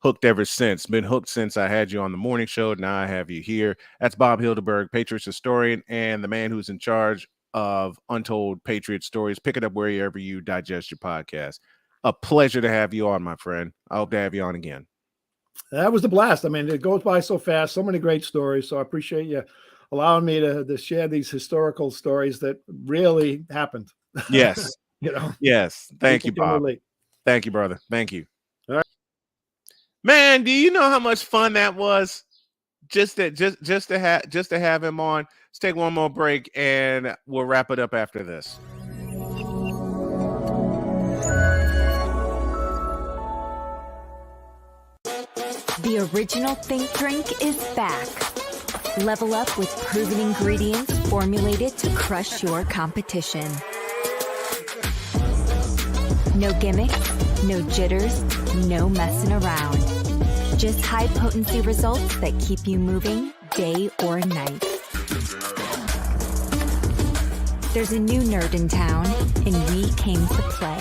S1: hooked ever since. Been hooked since I had you on the morning show. Now I have you here. That's Bob Hyldburg, Patriots historian, and the man who's in charge of Untold Patriot Stories. Pick it up wherever you digest your podcast. A pleasure to have you on, my friend. I hope to have you on again.
S3: That was the blast. I mean, it goes by so fast. So many great stories. So I appreciate you allowing me to share these historical stories that really happened.
S1: Yes. Yes. Thank you,
S3: People can
S1: Bob.
S3: relate.
S1: Thank you, brother. Thank you.
S3: All right.
S1: Man, do you know how much fun that was? Just to have him on. Let's take one more break and we'll wrap it up after this.
S4: The original Think Drink is back. Level up with proven ingredients formulated to crush your competition. No gimmicks, no jitters, no messing around. Just high potency results that keep you moving day or night. There's a new nerd in town, and we came to play.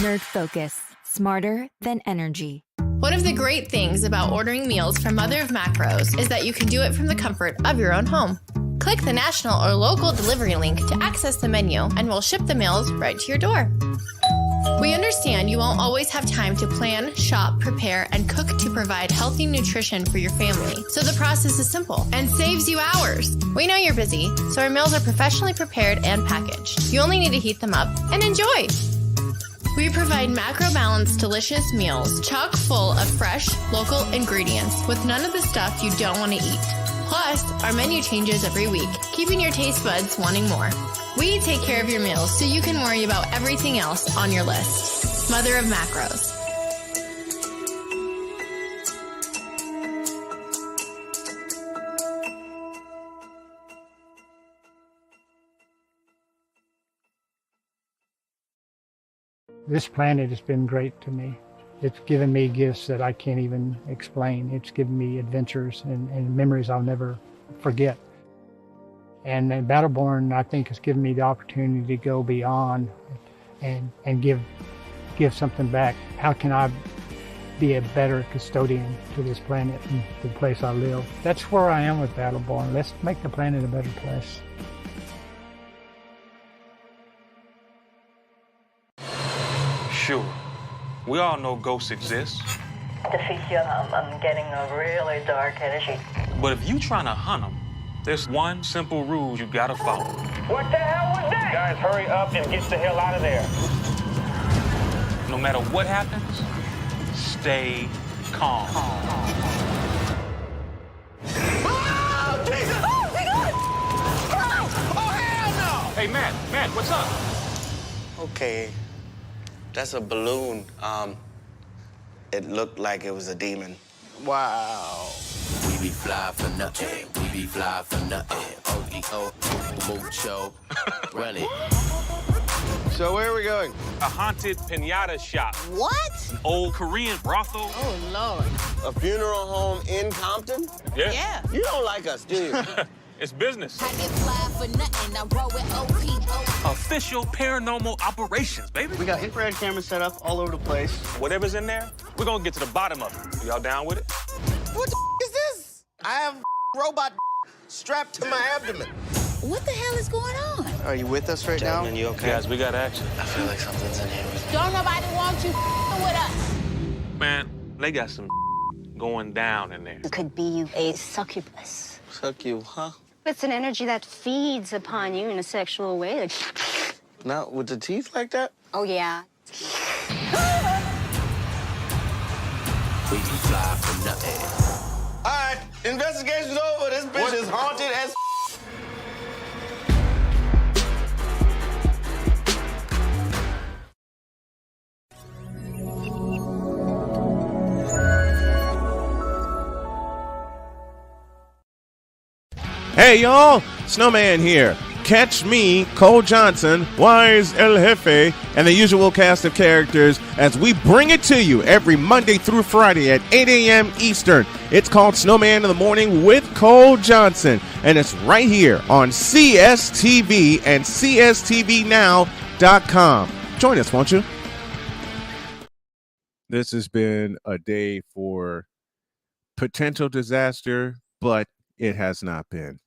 S4: Nerd Focus, smarter than energy.
S5: One of the great things about ordering meals from Mother of Macros is that you can do it from the comfort of your own home. Click the national or local delivery link to access the menu, and we'll ship the meals right to your door. We understand you won't always have time to plan, shop, prepare, and cook to provide healthy nutrition for your family, so the process is simple and saves you hours. We know you're busy, so our meals are professionally prepared and packaged. You only need to heat them up and enjoy. We provide macro-balanced, delicious meals chock full of fresh, local ingredients with none of the stuff you don't want to eat. Plus, our menu changes every week, keeping your taste buds wanting more. We take care of your meals so you can worry about everything else on your list. Mother of Macros.
S6: This planet has been great to me. It's given me gifts that I can't even explain. It's given me adventures and memories I'll never forget. And Battleborn, I think, has given me the opportunity to go beyond and give something back. How can I be a better custodian to this planet and the place I live? That's where I am with Battleborn. Let's make the planet a better place.
S10: Sure. We all know ghosts exist.
S11: I'm getting a really dark energy.
S10: But if you trying to hunt them, there's one simple rule you gotta follow.
S12: What the hell was that? Guys, hurry up and get the hell out of there.
S10: No matter what happens, stay calm.
S12: Oh, Jesus! Oh, my God! Oh, hell no!
S10: Hey, Matt, what's up?
S13: Okay, that's a balloon. It looked like it was a demon. Wow.
S14: We be fly for nothing. We be fly for nothing. O-E-O, mucho. Run it.
S13: So where are we going?
S10: A haunted pinata shop.
S11: What?
S10: An old Korean brothel.
S11: Oh, Lord.
S13: A funeral home in Compton?
S10: Yeah.
S13: You don't like us, do you?
S10: It's business.
S11: I get fly for nothing. I roll with OPO.
S10: Official paranormal operations, baby.
S13: We got infrared cameras set up all over the place.
S10: Whatever's in there, we're gonna get to the bottom of it. Y'all down with it?
S13: What the is this? I have robot strapped to my abdomen.
S11: What the hell is going on?
S13: Are you with us right now?
S14: Gentlemen, you okay?
S10: Guys, we got action.
S14: I feel like something's in here.
S11: Don't nobody want you with us.
S10: Man, they got some going down in there.
S15: It could be a succubus.
S13: Suck you, huh?
S15: It's an energy that feeds upon you in a sexual way. Like,
S13: Not with the teeth like that?
S15: oh, yeah.
S14: We be fly for nothing.
S13: All right, investigation's over. This bitch is haunted as
S1: Hey, y'all, Snowman here. Catch me, Cole Johnson, Wise El Jefe, and the usual cast of characters as we bring it to you every Monday through Friday at 8 a.m. Eastern. It's called Snowman in the Morning with Cole Johnson, and it's right here on CSTV and CSTVnow.com. Join us, won't you? This has been a day for potential disaster, but it has not been.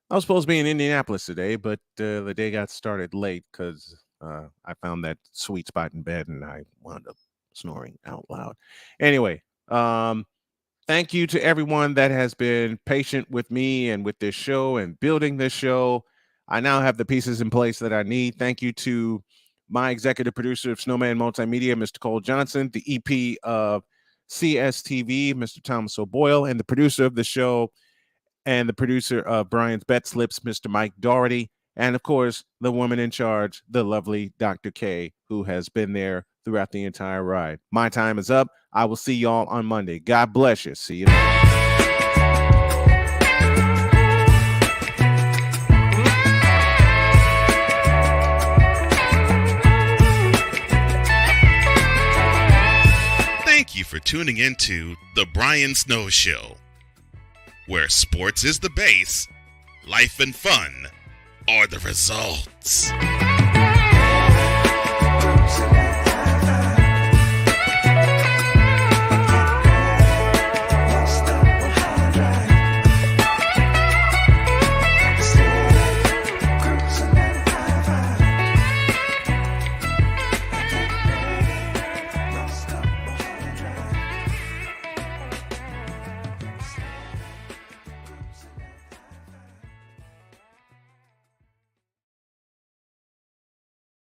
S1: I was supposed to be in Indianapolis today, but the day got started late because I found that sweet spot in bed and I wound up snoring out loud. Anyway, thank you to everyone that has been patient with me and with this show and building this show. I now have the pieces in place that I need. Thank you to my executive producer of Snowman Multimedia, Mr. Cole Johnson, the EP of CSTV, Mr. Thomas O'Boyle, and the producer of the show, and the producer of Brian's Bet Slips, Mr. Mike Doherty, and of course, the woman in charge, the lovely Dr. K, who has been there throughout the entire ride. My time is up. I will see y'all on Monday. God bless you. See you then.
S2: Thank you for tuning into The Brian Snow Show, where sports is the base, life and fun are the results.